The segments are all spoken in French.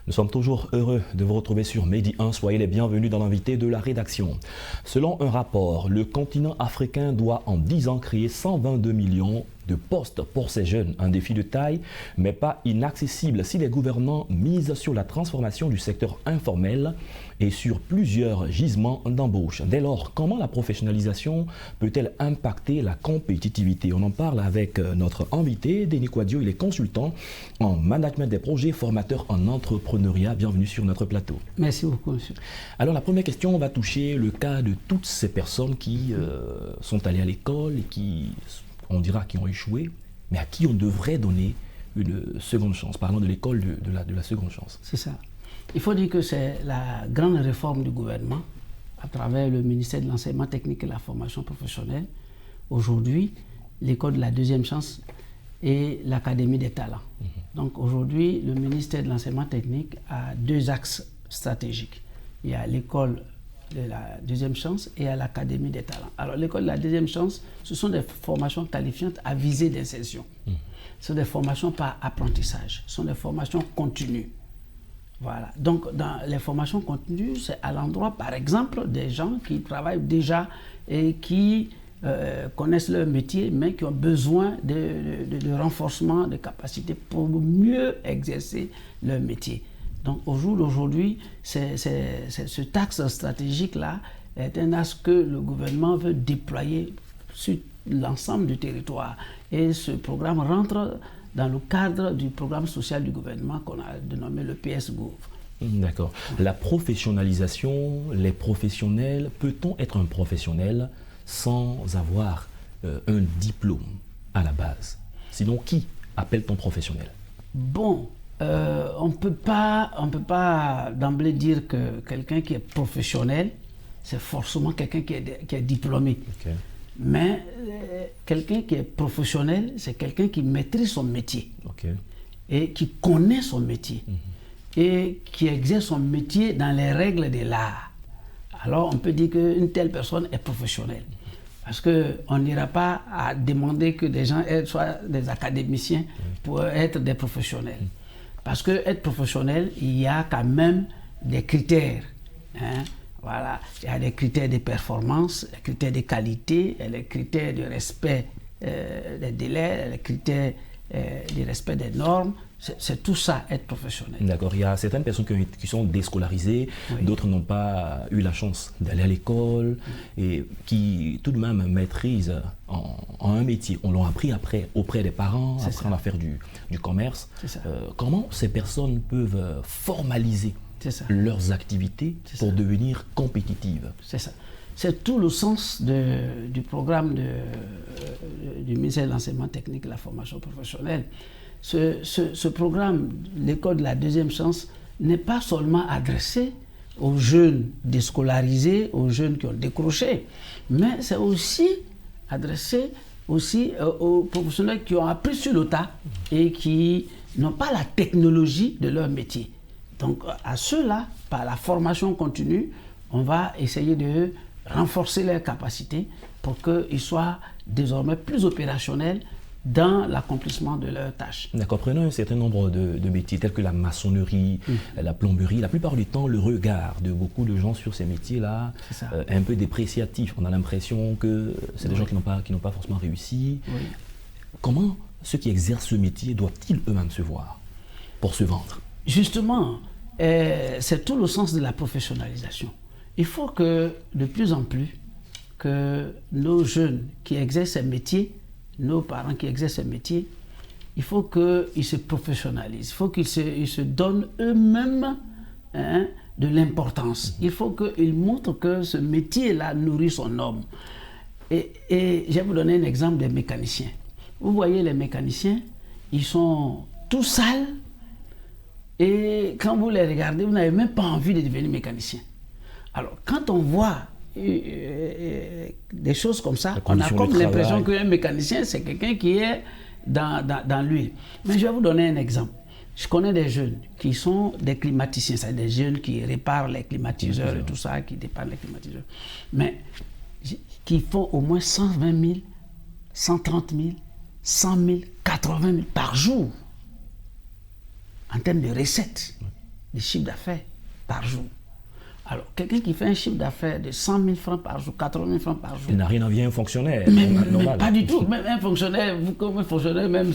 Nous sommes toujours heureux de vous retrouver sur Medi 1. Soyez les bienvenus dans l'invité de la rédaction. Selon un rapport, le continent africain doit en 10 ans créer 122 millions de postes pour ces jeunes. Un défi de taille, mais pas inaccessible si les gouvernants misent sur la transformation du secteur informel et sur plusieurs gisements d'embauche. Dès lors, comment la professionnalisation peut-elle impacter la compétitivité? On en parle avec notre invité, Denis Kouadio. Il est consultant en management des projets, formateur en entrepreneuriat. Bienvenue sur notre plateau. Merci beaucoup, monsieur. Alors, la première question va toucher le cas de toutes ces personnes qui sont allées à l'école et qui, on dira, qui ont échoué, mais à qui on devrait donner une seconde chance. Parlons de l'école de la seconde chance. C'est ça. Il faut dire que c'est la grande réforme du gouvernement à travers le ministère de l'Enseignement technique et de la formation professionnelle. Aujourd'hui, l'école de la deuxième chance et l'Académie des talents. Donc aujourd'hui, le ministère de l'Enseignement technique a deux axes stratégiques. Il y a l'école de la deuxième chance et à l'Académie des talents. Alors l'école de la deuxième chance, ce sont des formations qualifiantes à visée d'insertion. Ce sont des formations par apprentissage, ce sont des formations continues. Voilà. Donc dans les formations continues, c'est à l'endroit par exemple des gens qui travaillent déjà et qui connaissent leur métier mais qui ont besoin de renforcement de capacités pour mieux exercer leur métier. Donc au jour d'aujourd'hui, ce axe stratégique-là est un axe que le gouvernement veut déployer sur l'ensemble du territoire. Et ce programme rentre dans le cadre du programme social du gouvernement qu'on a dénommé le PS-Gouv. D'accord. La professionnalisation, les professionnels, peut-on être un professionnel sans avoir un diplôme à la base? Sinon, qui appelle-t-on professionnel? Bon, on peut pas d'emblée dire que quelqu'un qui est professionnel, c'est forcément quelqu'un qui est diplômé. Okay. Mais quelqu'un qui est professionnel, c'est quelqu'un qui maîtrise son métier. Okay. Et qui connaît son métier. Et qui exerce son métier dans les règles de l'art. Alors on peut dire qu'une telle personne est professionnelle. Parce qu'on n'ira pas à demander que des gens soient des académiciens pour être des professionnels. Parce que être professionnel, il y a quand même des critères. Hein? Voilà. Il y a des critères de performance, des critères de qualité, les critères de respect des délais, les critères de respect des normes. C'est tout ça, être professionnel. D'accord. Il y a certaines personnes qui sont déscolarisées, d'autres n'ont pas eu la chance d'aller à l'école et qui tout de même maîtrisent en un métier. On l'a appris après auprès des parents, après on va faire du commerce. Comment ces personnes peuvent formaliser leurs activités pour devenir compétitives? C'est ça. C'est tout le sens du programme du ministère de l'Enseignement technique et de la formation professionnelle. Ce programme, l'école de la deuxième chance, n'est pas seulement adressé aux jeunes déscolarisés, aux jeunes qui ont décroché, mais c'est aussi adressé aux professionnels qui ont appris sur le tas et qui n'ont pas la technologie de leur métier. Donc à ceux-là, par la formation continue, on va essayer de renforcer leurs capacités pour qu'ils soient désormais plus opérationnels dans l'accomplissement de leurs tâches. D'accord. Prenons un certain nombre de métiers tels que la maçonnerie, la plomberie. La plupart du temps, le regard de beaucoup de gens sur ces métiers-là est un peu dépréciatif. On a l'impression que c'est des gens qui n'ont pas forcément réussi. Comment ceux qui exercent ce métier doivent-ils eux-mêmes se voir pour se vendre? Justement, c'est tout le sens de la professionnalisation. Il faut que, de plus en plus, que nos jeunes qui exercent ces métiers, nos parents qui exercent ces métiers, il faut qu'ils se professionnalisent, il faut qu'ils se donnent eux-mêmes de l'importance. Il faut qu'ils montrent que ce métier-là nourrit son homme. Et je vais vous donner un exemple des mécaniciens. Vous voyez les mécaniciens, ils sont tout sales et quand vous les regardez, vous n'avez même pas envie de devenir mécanicien. Alors, quand on voit des choses comme ça, on a comme l'impression qu'un mécanicien, c'est quelqu'un qui est dans l'huile. Mais je vais vous donner un exemple. Je connais des jeunes qui sont des climaticiens, c'est des jeunes qui réparent les climatiseurs et tout ça, qui dépannent les climatiseurs. Mais qui font au moins 120 000, 130 000, 100 000, 80 000 par jour en termes de recettes. de chiffre d'affaires par jour. Alors, quelqu'un qui fait un chiffre d'affaires de 100 000 francs par jour, 80 000 francs par jour... Il n'a rien envie à un fonctionnaire. Mais pas du tout. Même un fonctionnaire, vous comme un fonctionnaire, même,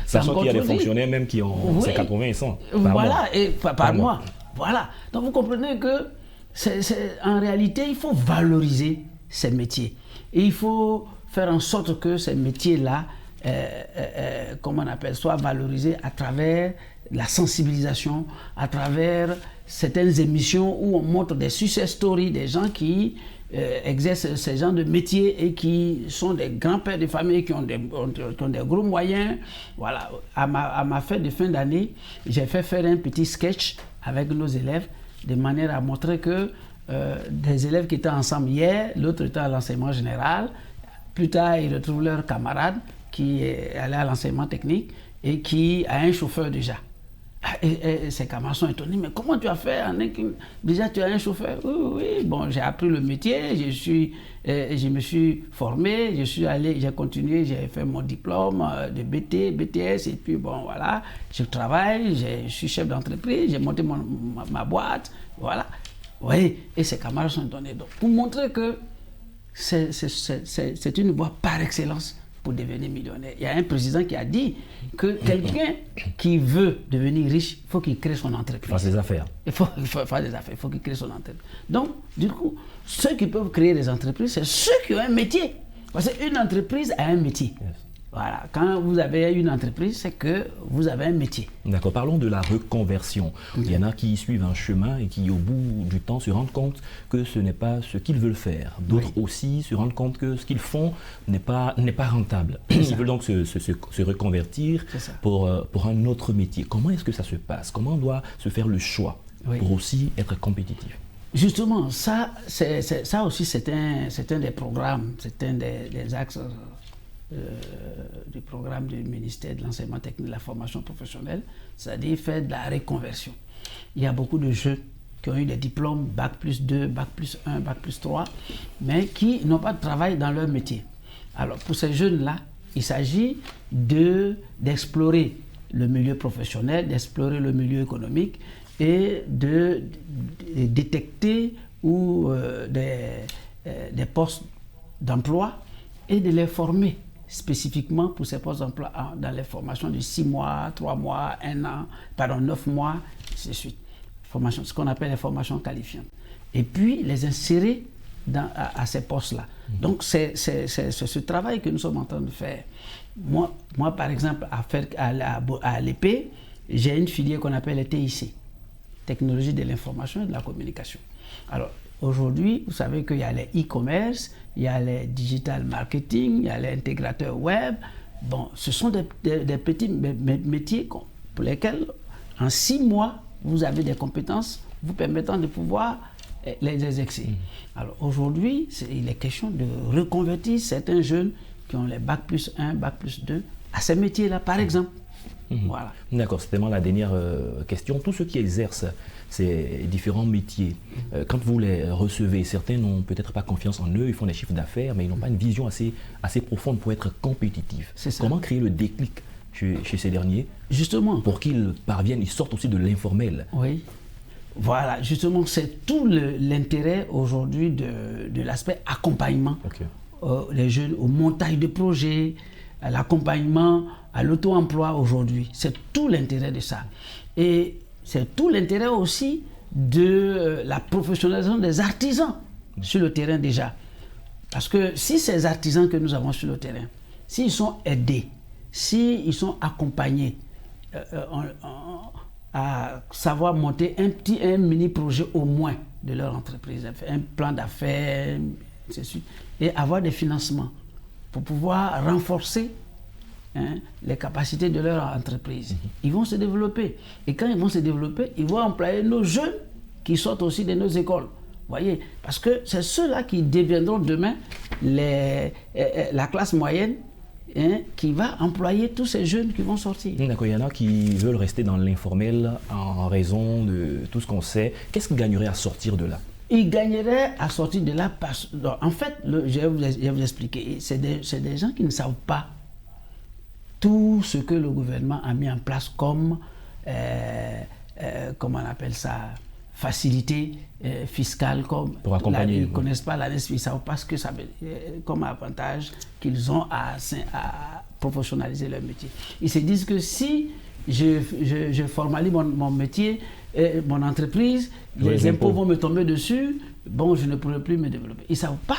sachant qu'il y a des fonctionnaires même qui ont 80 et 100 par voilà, mois. Et par mois. Voilà. Donc, vous comprenez que, en réalité, il faut valoriser ces métiers. Et il faut faire en sorte que ces métiers-là, comment on appelle, soient valorisés à travers la sensibilisation, à travers certaines émissions où on montre des success stories, des gens qui exercent ces genres de métiers et qui sont des grands-pères de famille, qui ont des gros moyens. Voilà. À ma fête de fin d'année, j'ai fait faire un petit sketch avec nos élèves, de manière à montrer que des élèves qui étaient ensemble hier, l'autre était à l'enseignement général, plus tard ils retrouvent leur camarade qui est allé à l'enseignement technique et qui a un chauffeur déjà. Et ses camarades sont étonnés, mais comment tu as fait? Déjà tu as un chauffeur? Oui, bon, j'ai appris le métier, je me suis formé, j'ai continué, j'ai fait mon diplôme de BTS, et puis bon voilà, je travaille, je suis chef d'entreprise, j'ai monté ma boîte, voilà. Oui, et ses camarades sont étonnés. Donc, pour montrer que c'est une voie par excellence pour devenir millionnaire. Il y a un président qui a dit que quelqu'un qui veut devenir riche, il faut qu'il crée son entreprise. Faire des affaires. Il faut faire des affaires, il faut qu'il crée son entreprise. Donc, du coup, ceux qui peuvent créer des entreprises, c'est ceux qui ont un métier. Parce qu'une entreprise a un métier. Yes. Voilà, quand vous avez une entreprise, c'est que vous avez un métier. D'accord, parlons de la reconversion. Il y en a qui suivent un chemin et qui, au bout du temps, se rendent compte que ce n'est pas ce qu'ils veulent faire. D'autres aussi se rendent compte que ce qu'ils font n'est pas rentable. Ils veulent donc se reconvertir pour un autre métier. Comment est-ce que ça se passe? Comment on doit se faire le choix pour aussi être compétitif? Justement, ça aussi, c'est un des programmes, c'est un des axes du programme du ministère de l'enseignement technique et de la formation professionnelle, c'est-à-dire faire de la reconversion. Il y a beaucoup de jeunes qui ont eu des diplômes Bac+2, Bac+1, Bac+3, mais qui n'ont pas de travail dans leur métier. Alors pour ces jeunes-là, il s'agit d'explorer le milieu professionnel, d'explorer le milieu économique et de détecter des postes d'emploi et de les former spécifiquement pour ces postes d'emploi dans les formations de 6 mois, 3 mois, 1 an, 9 mois, ainsi de suite. Ce qu'on appelle les formations qualifiantes. Et puis les insérer à ces postes-là. Donc c'est ce travail que nous sommes en train de faire. Moi par exemple, à l'EP, j'ai une filière qu'on appelle les TIC, Technologie de l'information et de la communication. Alors, aujourd'hui, vous savez qu'il y a les e-commerce, il y a les digital marketing, il y a les intégrateurs web. Bon, ce sont des petits métiers pour lesquels, en 6 mois, vous avez des compétences vous permettant de pouvoir les exercer. Alors aujourd'hui, il est question de reconvertir certains jeunes qui ont les Bac+1, Bac+2 à ces métiers-là, par exemple. Voilà. D'accord, c'est tellement la dernière question. Tous ceux qui exercent ces différents métiers, quand vous les recevez, certains n'ont peut-être pas confiance en eux, ils font des chiffres d'affaires, mais ils n'ont pas une vision assez profonde pour être compétitifs. Comment créer le déclic chez ces derniers? Justement. Pour qu'ils parviennent, ils sortent aussi de l'informel. Oui. Voilà, justement, c'est tout l'intérêt aujourd'hui de l'aspect accompagnement. Les jeunes au montage de projets, à l'accompagnement, à l'auto-emploi aujourd'hui. C'est tout l'intérêt de ça. Et c'est tout l'intérêt aussi de la professionnalisation des artisans sur le terrain déjà. Parce que si ces artisans que nous avons sur le terrain, s'ils sont aidés, s'ils sont accompagnés à savoir monter un mini-projet au moins de leur entreprise, un plan d'affaires, et avoir des financements pour pouvoir renforcer les capacités de leur entreprise. Ils vont se développer. Et quand ils vont se développer, ils vont employer nos jeunes qui sortent aussi de nos écoles. Voyez, parce que c'est ceux-là qui deviendront demain la classe moyenne qui va employer tous ces jeunes qui vont sortir. D'accord, il y en a qui veulent rester dans l'informel en raison de tout ce qu'on sait. Qu'est-ce qu'ils gagneraient à sortir de là? Ils gagneraient à sortir de là parce que, en fait, je vais vous expliquer, c'est des gens qui ne savent pas tout ce que le gouvernement a mis en place comme comment on appelle ça, facilité fiscale comme pour accompagner. Ils ne connaissent pas l'ANESP, ils ne savent pas ce que ça veut comme avantage qu'ils ont à professionnaliser leur métier. Ils se disent que si je formalise mon métier, mon entreprise, les impôts vont me tomber dessus, bon, je ne pourrai plus me développer. Ils ne savent pas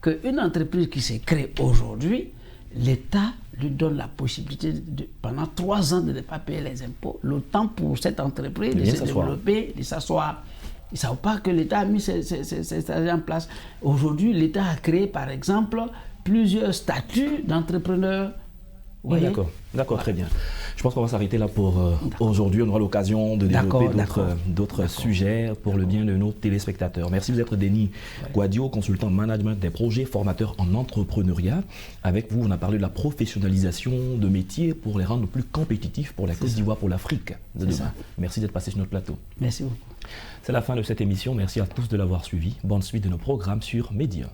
qu'une entreprise qui s'est créée aujourd'hui, l'État lui donne la possibilité pendant 3 ans de ne pas payer les impôts, le temps pour cette entreprise de se développer, de s'asseoir. Ils ne savent pas que l'État a mis ces stratégies en place. Aujourd'hui, l'État a créé, par exemple, plusieurs statuts d'entrepreneurs. D'accord, très bien. Je pense qu'on va s'arrêter là pour aujourd'hui. On aura l'occasion de développer d'autres sujets pour le bien de nos téléspectateurs. Merci, vous êtes Denis Gwadio, consultant management des projets, formateur en entrepreneuriat. Avec vous, on a parlé de la professionnalisation de métiers pour les rendre plus compétitifs pour la Côte d'Ivoire, pour l'Afrique de demain. Merci d'être passé sur notre plateau. Merci beaucoup. C'est la fin de cette émission. Merci à tous de l'avoir suivi. Bonne suite de nos programmes sur Média 1.